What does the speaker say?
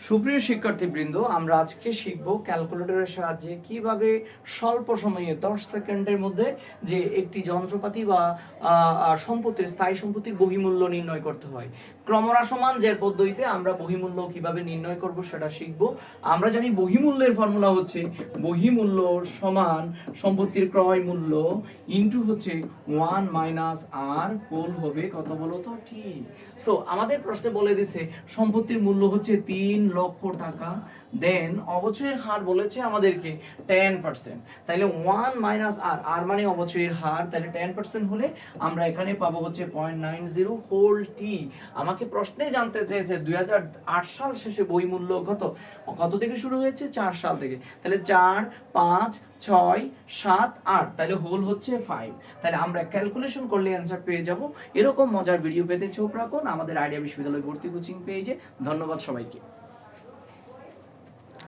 সুপ্রিয় শিক্ষার্থীবৃন্দ, আমরা আজকে শিখব ক্যালকুলেটরের সাহায্যে কিভাবে স্বল্প সময়ে 10 সেকেন্ডের মধ্যে যে একটি যন্ত্রপাতি বা সম্পত্তির স্থায়ী সম্পত্তির বহিমূল্য নির্ণয় করতে হয়। ক্রমহ্রাসমান জের পদ্ধতিতে আমরা বহিমূল্য কিভাবে নির্ণয় করব সেটা শিখব। আমরা জানি বহিমূল্যের ফর্মুলা হচ্ছে বহিমূল্য সমান সম্পত্তির ক্রয় মূল্য ইনটু হচ্ছে 1 মাইনাস আর হোল হবে কত বলো তো টি। সো আমাদের প্রশ্নে বলে দিছে সম্পত্তির মূল্য হচ্ছে 3 লক্ষ টাকা, দেন অবচয়ের হার বলেছে আমাদেরকে 10%। তাহলে 1 মাইনাস আর, আর মানে অবচয়ের হার, তাহলে 10% হলে আমরা এখানে পাবো হচ্ছে 0.90 হোল টি। আমাকে প্রশ্নে জানতে চেয়েছে 2008 সাল শেষে বই মূল্য কত থেকে শুরু হয়েছে? 4 সাল থেকে। তাহলে 4 5 6 7 8, তাহলে হোল হচ্ছে 5। তাহলে আমরা ক্যালকুলেশন করলে অ্যান্সার পেয়ে যাব। এরকম মজার ভিডিও পেতে চোখ রাখুন আমাদের আইডিয়া বিশ্ববিদ্যালয় ভর্তি কোচিং পেজে। ধন্যবাদ সবাইকে।